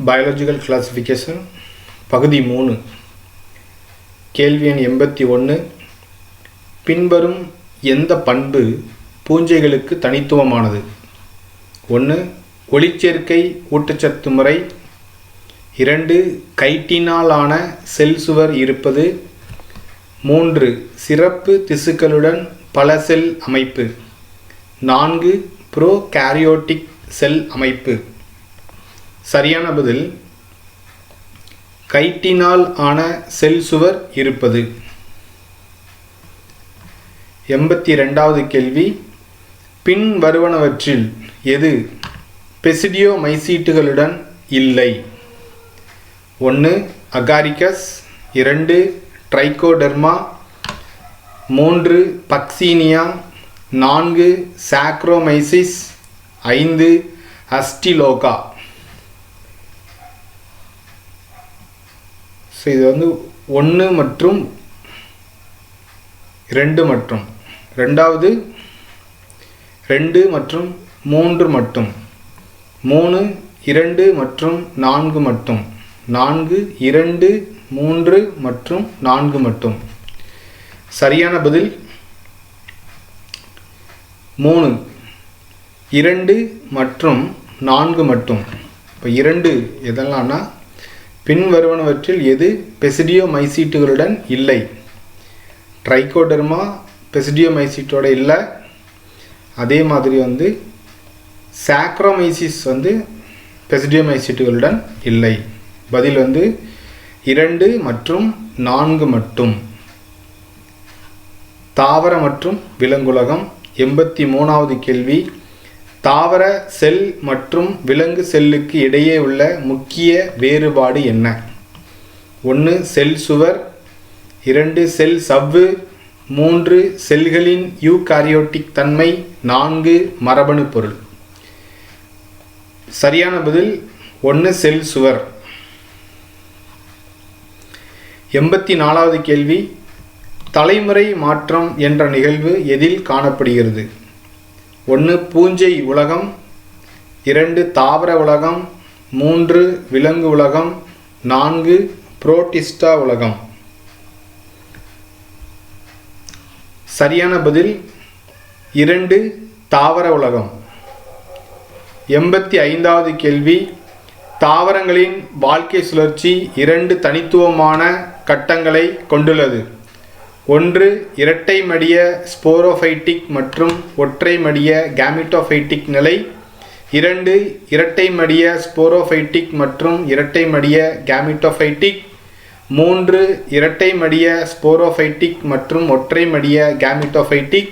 Biological classification பகுதி 3 கேள்வி எண் 81. பின்வரும் எந்த பண்பு பூஞ்சைகளுக்கு தனித்துவமானது? 1. ஒளிச்சேர்க்கை ஊட்டச்சத்து முறை. 2. கைட்டினாலான செல் சுவர் இருப்பது. 3. சிறப்பு திசுக்களுடன் பல செல் அமைப்பு. 4. ப்ரோகாரியோட்டிக் செல் அமைப்பு. சரியான பதில் கைட்டினால் ஆன செல் சுவர் இருப்பது. 82வது கேள்வி. பின் வருவனவற்றில் எது பெசிடியோமைசீட்டுகளுடன் இல்லை? 1. அகாரிகஸ். 2. ட்ரைகோடெர்மா. 3. பக்சீனியா. 4. சாக்ரோமைசிஸ். 5. அஸ்டிலோகா. ஸோ இது 1 மற்றும் 2 மற்றும் 2வது 2 மற்றும் 3 மட்டும். 3 2 மற்றும் 4 மட்டும். 4 2 3 மற்றும் 4 மட்டும். சரியான பதில் 3 2 மற்றும் 4 மட்டும். இப்போ 2 எதெல்லாம்னா பின் வருவனவற்றில் எது பெசிடியோமைசீட்டுகளுடன் இல்லை? ட்ரைகோடெர்மா பெசிடியோமைசீட்டோட இல்லை. அதே மாதிரி சாக்ரோமைசிஸ் பெசிடியோமைசீட்டுகளுடன் இல்லை. பதில் 2 மற்றும் 4 மட்டும். தாவர மற்றும் விலங்குலகம். 83வது கேள்வி. தாவர செல் மற்றும் விலங்கு செல்லுக்கு இடையே உள்ள முக்கிய வேறுபாடு என்ன? 1. செல் சுவர். 2. செல் சவ்வு. 3. செல்களின் யூகாரியோட்டிக் தன்மை. 4. மரபணு பொருள். சரியான பதில் 1. செல் சுவர். 84வது கேள்வி. தலைமுறை மாற்றம் என்ற நிகழ்வு எதில் காணப்படுகிறது? 1. பூஞ்சை உலகம். 2. தாவர உலகம். 3. விலங்கு உலகம். 4. புரோட்டிஸ்டா உலகம். சரியான பதில் 2. தாவர உலகம். 85வது கேள்வி. தாவரங்களின் வாழ்க்கை சுழற்சி 2 தனித்துவமான கட்டங்களை கொண்டுள்ளது. 1. இரட்டை மடிய ஸ்போரோஃபைட்டிக் மற்றும் ஒற்றை மடிய கேமிட்டோஃபைட்டிக் நிலை. 2. இரட்டை மடிய ஸ்போரோஃபைட்டிக் மற்றும் இரட்டை மடிய கேமிட்டோஃபைட்டிக். 3. இரட்டை மடிய ஸ்போரோஃபைட்டிக் மற்றும் ஒற்றை மடிய கேமிட்டோஃபைட்டிக்.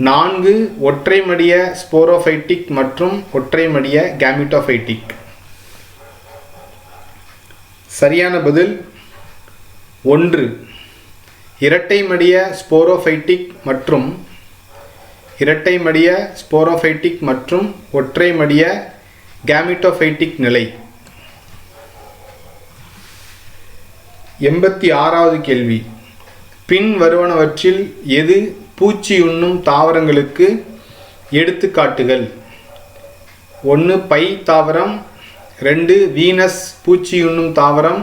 4. ஒற்றை மடிய ஸ்போரோஃபைட்டிக் மற்றும் ஒற்றை மடிய கேமிட்டோஃபைட்டிக். சரியான பதில் 1. இரட்டை மடிய ஸ்போரோஃபைட்டிக் மற்றும் இரட்டை மடிய ஸ்போரோஃபைட்டிக் மற்றும் ஒற்றை மடிய கேமிட்டோஃபைட்டிக் நிலை. 86வது கேள்வி. பின் வருவனவற்றில் எது பூச்சி உண்ணும் தாவரங்களுக்கு எடுத்துக்காட்டுகள்? 1. பை தாவரம். 2. வீனஸ் பூச்சி உண்ணும் தாவரம்.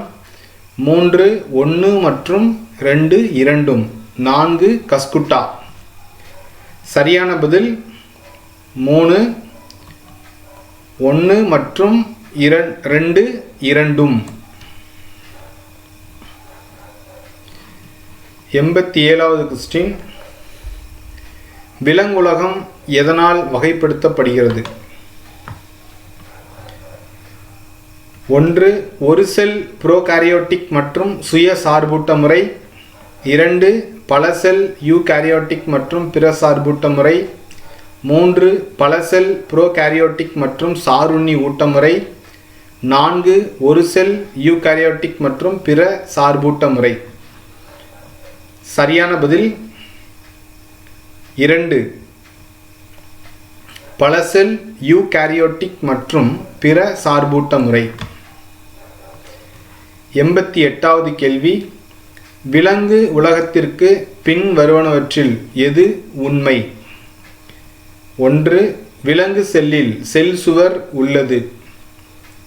3. 1 மற்றும் 2 இரண்டும். 4. கஸ்குட்டா. சரியான பதில் 3. 1 மற்றும் 2 இரண்டும். 87வது கொஸ்டின். விலங்குலகம் எதனால் வகைப்படுத்தப்படுகிறது? 1. ஒரு செல் ப்ரோகாரியோட்டிக் மற்றும் சுய சார்பூட்ட முறை. 2. பல செல் யூகாரியோட்டிக் மற்றும் பிற சார்பூட்ட முறை. 3. பல செல் ப்ரோகாரியோட்டிக் மற்றும் சாருண்ணி ஊட்ட முறை. 4. ஒரு செல் யூகாரியோட்டிக் மற்றும் பிற சார்பூட்ட முறை. சரியான பதில் 2. பல செல் யூகாரியோட்டிக் மற்றும் பிற சார்பூட்ட முறை. 88வது கேள்வி. விலங்கு உலகத்திற்கு பின் வருவனவற்றில் எது உண்மை? 1. விலங்கு செல்லில் செல் சுவர் உள்ளது.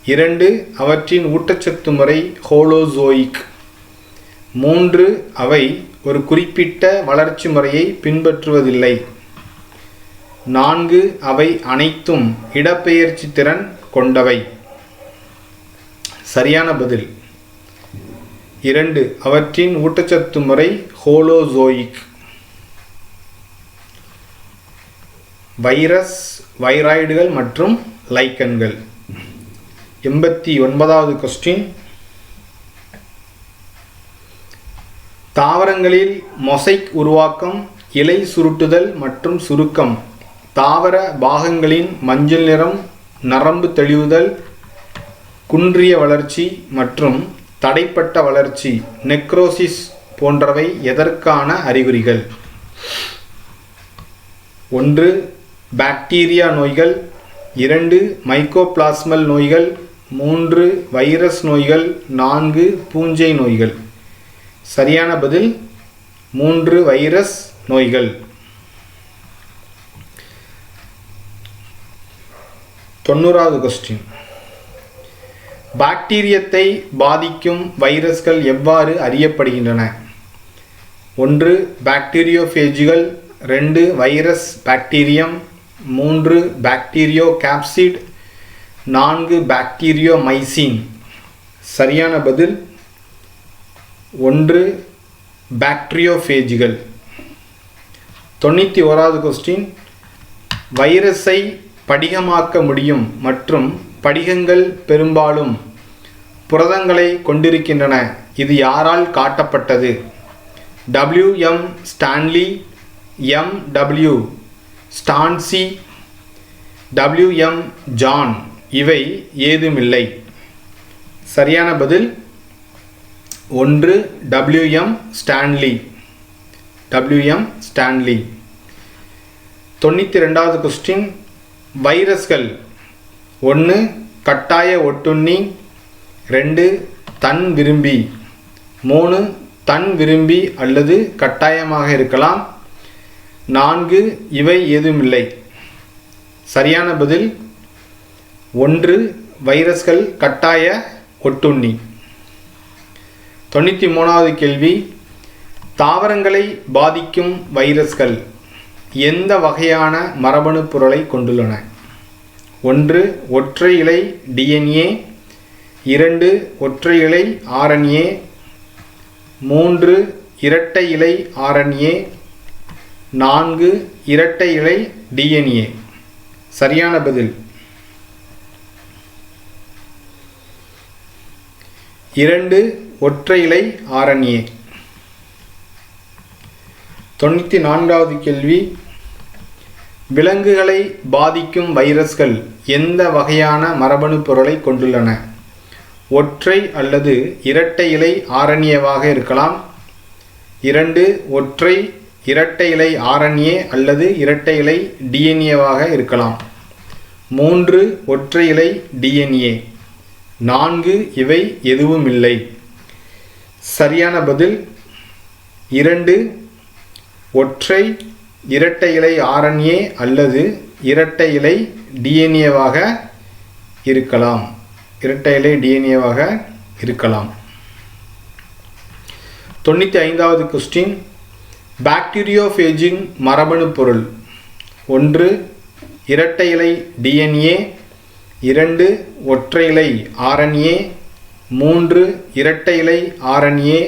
2 அவற்றின் ஊட்டச்சத்து முறை ஹோலோசோயிக். 3 அவை ஒரு குறிப்பிட்ட வளர்ச்சி முறையை பின்பற்றுவதில்லை. 4 அவை அனைத்தும் இடப்பெயர்ச்சி திறன் கொண்டவை. சரியான பதில் 2 அவற்றின் ஊட்டச்சத்து முறை ஹோலோசோயிக். வைரஸ், வைராய்டுகள் மற்றும் லைக்கன்கள். 89வது கொஸ்டின். தாவரங்களில் மொசைக் உருவாக்கம், இலை சுருட்டுதல் மற்றும் சுருக்கம், தாவர பாகங்களின் மஞ்சள் நிறம், நரம்பு தெளிவுதல், குன்றிய வளர்ச்சி மற்றும் தடைப்பட்ட வளர்ச்சி, நெக்ரோசிஸ் போன்றவை எதற்கான அறிகுறிகள்? 1 பாக்டீரியா நோய்கள், 2 மைக்கோபிளாஸ்மல் நோய்கள், 3 வைரஸ் நோய்கள், 4 பூஞ்சை நோய்கள். சரியான பதில் 3 வைரஸ் நோய்கள். 90வது கொஸ்டின். பாக்டீரியத்தை பாதிக்கும் வைரஸ்கள் எவ்வாறு அறியப்படுகின்றன? 1 பாக்டீரியோஃபேஜ்கள், 2 வைரஸ் பாக்டீரியம், 3 பாக்டீரியோ கேப்சிட், 4 பாக்டீரியோமைசின். சரியான பதில் 1 பாக்டீரியோஃபேஜ்கள். 91வது கொஸ்டின். வைரஸை படிகமாக்க முடியும் மற்றும் படிகங்கள் பெரும்பாலும் புரதங்களை கொண்டிருக்கின்றன. இது யாரால் காட்டப்பட்டது? W.M. Stanley, M.W. ஸ்டான்சி, W.M. ஜான். இவை ஏதுமில்லை. சரியான பதில் 1 W.M. ஸ்டான்லி. W.M. ஸ்டான்லி. 92வது கொஸ்டின். வைரஸ்கள் 1 கட்டாய ஒட்டுண்ணி, 2 தன் விரும்பி, 3 தன் விரும்பி அல்லது கட்டாயமாக இருக்கலாம், 4 இவை ஏதுமில்லை. சரியான பதில் 1 வைரஸ்கள் கட்டாய ஒட்டுண்ணி. 93வது கேள்வி. தாவரங்களை பாதிக்கும் வைரஸ்கள் எந்த வகையான மரபணு பொருளை கொண்டுள்ளன? 1 ஒற்றை இலை DNA, 2 ஒற்றை இலை RNA, 3 இரட்டை இலை RNA, 4 இரட்டை இலை DNA. சரியான பதில் 2 ஒற்றை இலை RNA. 94வது கேள்வி. விலங்குகளை பாதிக்கும் வைரஸ்கள் எந்த வகையான மரபணு பொருளை கொண்டுள்ளன? ஒற்றை அல்லது இரட்டை இலை RNAவாக இருக்கலாம், 2 ஒற்றை இரட்டை இலை RNA அல்லது இரட்டை இலை DNAவாக இருக்கலாம், 3 ஒற்றை இலை DNA, 4 இவை எதுவும் இல்லை. சரியான பதில் 2 ஒற்றை இரட்டை இலை RNA அல்லது இரட்டை இலை DNAவாக இருக்கலாம். இரட்டை இலை DNAவாக இருக்கலாம். 95வது கொஸ்டின். பாக்டீரியோஃபேஜின் மரபணு பொருள். 1 இரட்டை இலை DNA, 2 ஒற்றை இலை RNA, 3 இரட்டை இலை RNA,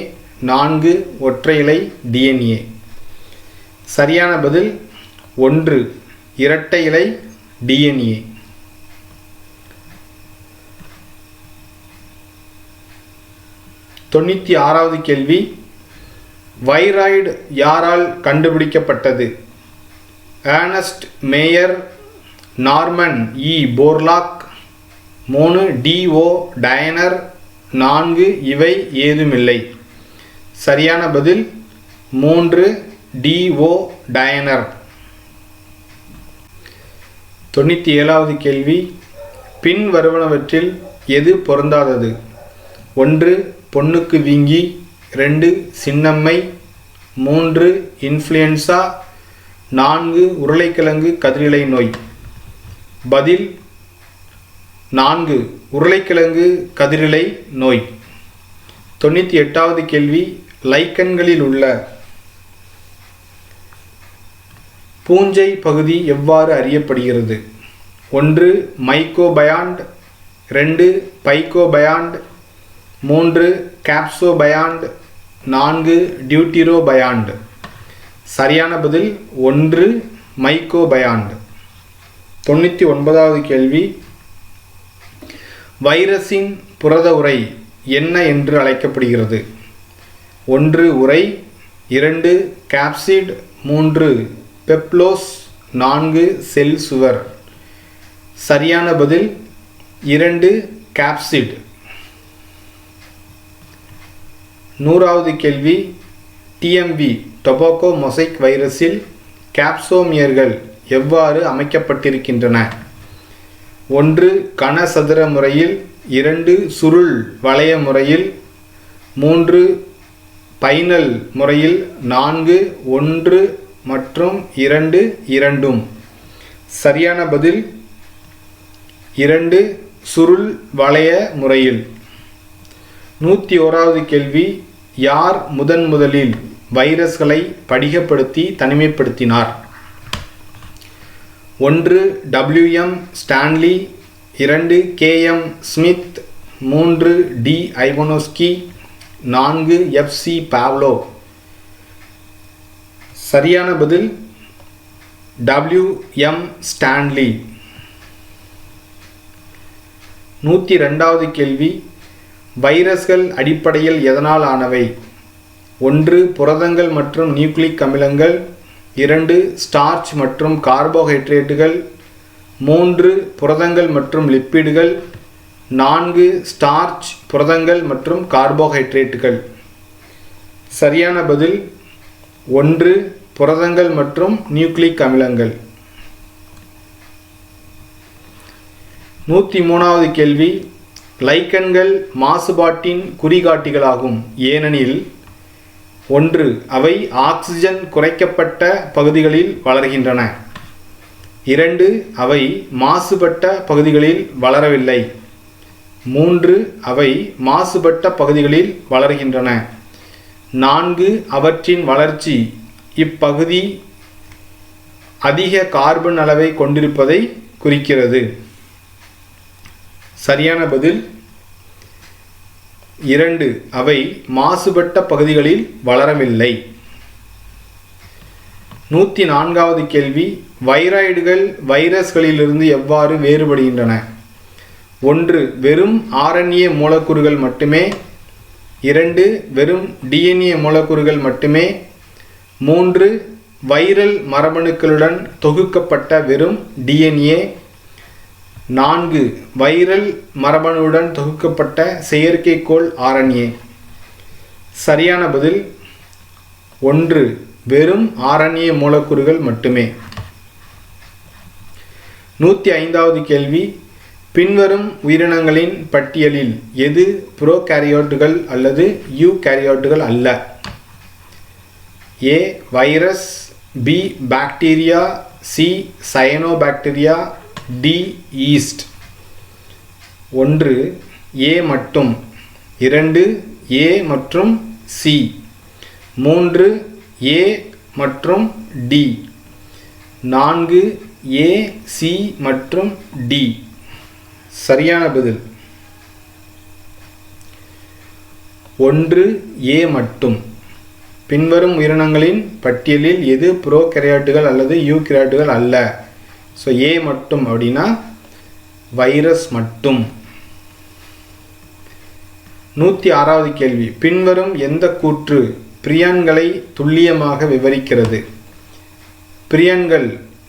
4 ஒற்றை இலை DNA. சரியான பதில் 1 இரட்டை இலை DNA. 96வது கேள்வி. வைராய்டு யாரால் கண்டுபிடிக்கப்பட்டது? Ernest mayor, Norman E. Borlaug, 3 D.O. டயனர், 4 இவை ஏதுமில்லை. சரியான பதில் 3 D.O. டயனர். 97வது கேள்வி. பின் வருவனவற்றில் எது பொருந்தாதது? 1 பொண்ணுக்கு வீங்கி, 2 சின்னம்மை, 3 இன்ஃப்ளூயன்சா, 4 உருளைக்கிழங்கு கதிரிலை நோய். பதில் 4 உருளைக்கிழங்கு கதிரிலை நோய். 98வது கேள்வி, லைக்கன்களில் உள்ள பூஞ்சை பகுதி எவ்வாறு அறியப்படுகிறது? 1 மைக்கோபயாண்ட், 2 பைக்கோபயாண்ட், 3 கேப்சோபயாண்ட், 4 டியூட்டிரோபயாண்ட். சரியான பதில் 1 மைக்கோபயாண்ட். 99வது கேள்வி, வைரஸின் புரத உரை என்ன என்று அழைக்கப்படுகிறது? 1 உரை, 2 கேப்சிட், 3 பெப்லோஸ், 4 செல் சுவர். சரியான பதில் 2 கேப்சிட். 100வது கேள்வி, டிஎம்வி டொபாக்கோ மொசைக் வைரஸில் கேப்சோமியர்கள் எவ்வாறு அமைக்கப்பட்டிருக்கின்றன? 1 கனசதுர முறையில், 2 சுருள் வளைய முறையில், 3 பைனல் முறையில், 4 1 மற்றும் 2 இரண்டும். சரியான பதில் 2 சுருள் வளைய முறையில். 101வது கேள்வி, யார் முதலில் வைரஸ்களை படிகப்படுத்தி தனிமைப்படுத்தினார்? 1 WM Stanley, 2 KM Smith, 3 D Ivanovsky, 4 FC Pavlov. சரியான பதில் டபிள்யூஎம் ஸ்டான்லி. 102வது கேள்வி, வைரஸ்கள் அடிப்படையில் எதனால் ஆனவை? 1 புரதங்கள் மற்றும் நியூக்ளிக் அமிலங்கள், 2 ஸ்டார்ச் மற்றும் கார்போஹைட்ரேட்டுகள், 3 புரதங்கள் மற்றும் லிப்பிடுகள், 4 ஸ்டார்ச் புரதங்கள் மற்றும் கார்போஹைட்ரேட்டுகள். சரியான பதில் 1 புரதங்கள் மற்றும் நியூக்ளிக் அமிலங்கள். 103வது கேள்வி, லைக்கன்கள் மாசுபாட்டின் குறிகாட்டிகளாகும். ஏனெனில் 1 அவை ஆக்சிஜன் குறைக்கப்பட்ட பகுதிகளில் வளர்கின்றன, 2 அவை மாசுபட்ட பகுதிகளில் வளரவில்லை, 3 அவை மாசுபட்ட பகுதிகளில் வளர்கின்றன, 4 அவற்றின் வளர்ச்சி இப்பகுதி அதிக கார்பன் அளவை கொண்டிருப்பதை குறிக்கிறது. சரியான பதில் 2 அவை மாசுபட்ட பகுதிகளில் வளரவில்லை. 104வது கேள்வி, வைராய்டுகள் வைரஸ்களிலிருந்து எவ்வாறு வேறுபடுகின்றன? 1 வெறும் ஆர்என்ஏ மூலக்கூறுகள் மட்டுமே, 2 வெறும் டிஎன்ஏ மூலக்கூறுகள் மட்டுமே, 3 வைரல் மரபணுக்களுடன் தொகுக்கப்பட்ட வெறும் டிஎன்ஏ, 4 வைரல் மரபணுவுடன் தொகுக்கப்பட்ட செயற்கைக்கோள் ஆர்என்ஏ. சரியான பதில் 1 வெறும் ஆர்என்ஏ மூலக்கூறுகள் மட்டுமே. 105வது கேள்வி, பின்வரும் உயிரினங்களின் பட்டியலில் எது புரோகாரியோட்டுகள் அல்லது யூகாரியோட்டுகள் அல்ல? A virus, B bacteria, C cyanobacteria, D yeast. 1 A மட்டும், 2 ஏ மற்றும் சி, 3 ஏ மற்றும் டி, 4 ஏ சி மற்றும் டி. சரியான பதில் 1 ஏ மட்டும். பின்வரும் உயிரினங்களின் பட்டியலில் எது புரோகாரியோட்டுகள் அல்லது யூகாரியோட்டுகள் அல்ல? ஸோ ஏ மட்டும் அப்படின்னா வைரஸ் மட்டும். 106வது கேள்வி, பின்வரும் எந்த கூற்று பிரியன்களை துல்லியமாக விவரிக்கிறது? பிரியன்கள்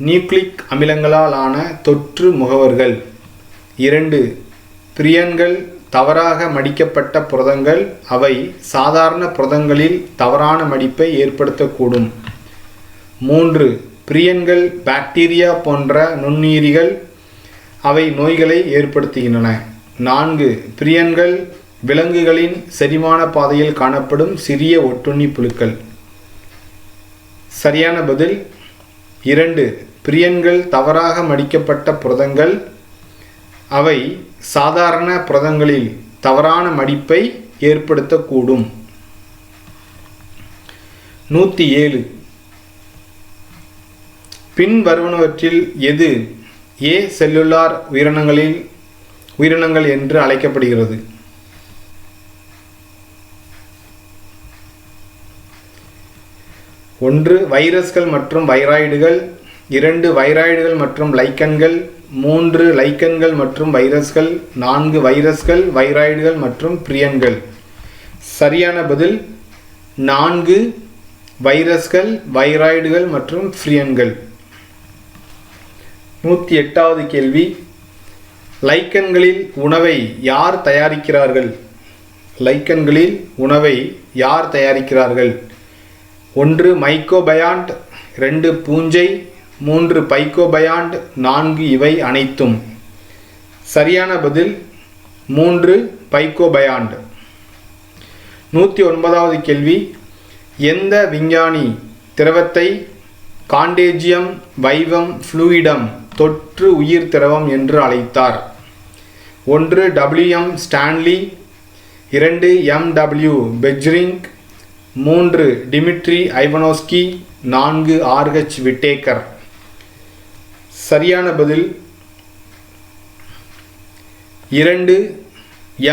நியூக்ளிக் அமிலங்களால் ஆன தொற்று முகவர்கள். 2 பிரியன்கள் தவறாக மடிக்கப்பட்ட புரதங்கள், அவை சாதாரண புரதங்களில் தவறான மடிப்பை ஏற்படுத்தக்கூடும். 3 பிரியன்கள் பாக்டீரியா போன்ற நுண்ணுயிரிகள், அவை நோய்களை ஏற்படுத்துகின்றன. 4 பிரியன்கள் விலங்குகளின் செரிமான பாதையில் காணப்படும் சிறிய ஒட்டுண்ணி புழுக்கள். சரியான பதில் 2 பிரியன்கள் தவறாக மடிக்கப்பட்ட புரதங்கள், அவை சாதாரண புரதங்களில் தவறான மடிப்பை ஏற்படுத்தக்கூடும். 107. பின் வருவனவற்றில் எது ஏ செல்லுலார் உயிரினங்கள் என்று அழைக்கப்படுகிறது? 1 வைரஸ்கள் மற்றும் வைராய்டுகள், 2 வைராய்டுகள் மற்றும் லைக்கன்கள், 3 லைக்கன்கள் மற்றும் வைரஸ்கள், 4 வைரஸ்கள், வைராய்டுகள் மற்றும் பிரியன்கள். சரியான பதில் 4 வைரஸ்கள், வைராய்டுகள் மற்றும் பிரியன்கள். 108வது கேள்வி. லைக்கன்களில் உணவை யார் தயாரிக்கிறார்கள்? லைக்கன்களில் உணவை யார் தயாரிக்கிறார்கள்? 1 மைக்கோபயாண்ட், 2 பூஞ்சை, 3 பைக்கோபயாண்ட், 4 இவை அனைத்தும். சரியான பதில் 3 பைக்கோபயாண்ட். 109வது கேள்வி. எந்த விஞ்ஞானி திரவத்தை காண்டேஜியம் வைவம் ஃப்ளூயிடம் தொற்று உயிர் திரவம் என்று அழைத்தார்? 1 W.M. Stanley, 2 M.W. Beijerinck, 3 Dmitri Ivanovsky, 4 R.H. Whittaker. சரியான பதில் 2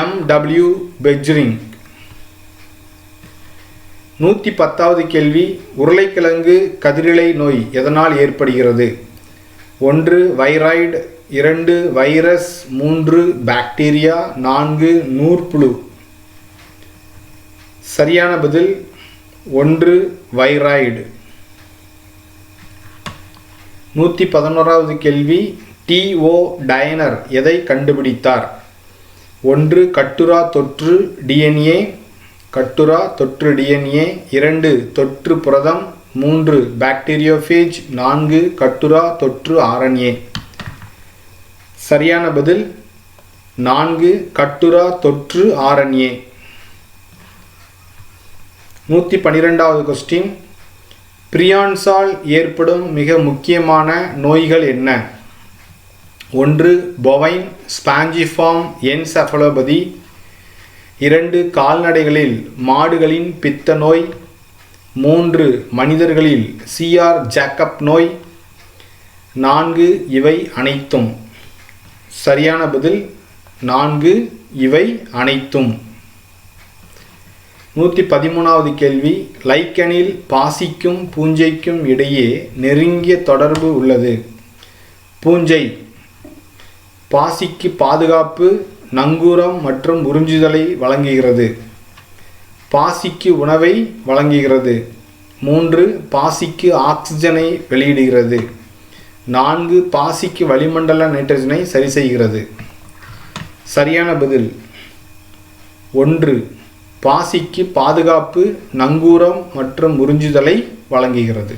M.W. பெஜ்ரிங். 110வது கேள்வி. உருளைக்கிழங்கு கதிரிலை நோய் எதனால் ஏற்படுகிறது? 1 வைராய்டு, 2 வைரஸ், 3 பாக்டீரியா, 4 நூற்புழு. சரியான பதில் 1 வைராய்டு. 111வது கேள்வி. T.O. டைனர் எதை கண்டுபிடித்தார்? 1 கட்டுரா தொற்று DNA, 2 தொற்று புரதம், 3 பாக்டீரியோஃபேஜ், 4 கட்டுரா தொற்று RNA. சரியான பதில் 4 கட்டுரா தொற்று RNA. 112வது கொஸ்டின். பிரியான்ஸால் ஏற்படும் மிக முக்கியமான நோய்கள் என்ன? 1 பொவைன் ஸ்பாஞ்சிஃபார்ம் என்செஃபலோபதி, 2 கால்நடைகளில் மாடுகளின் பித்த நோய், 3 மனிதர்களில் CR ஜேக்கப் நோய், 4 இவை அனைத்தும். சரியான பதில் 4 இவை அனைத்தும். 113வது கேள்வி. லைக்கனில் பாசிக்கும் பூஞ்சைக்கும் இடையே நெருங்கிய தொடர்பு உள்ளது. பூஞ்சை பாசிக்கு பாதுகாப்பு, நங்கூரம் மற்றும் உறிஞ்சுதலை வழங்குகிறது. பாசிக்கு உணவை வழங்குகிறது. 3 பாசிக்கு ஆக்சிஜனை வெளியிடுகிறது. 4 பாசிக்கு வளிமண்டல நைட்ரஜனை சரி செய்கிறது. சரியான பதில் 1 பாசிக்கு பாதுகாப்பு, நங்கூரம் மற்றும் உறிஞ்சுதலை வழங்குகிறது.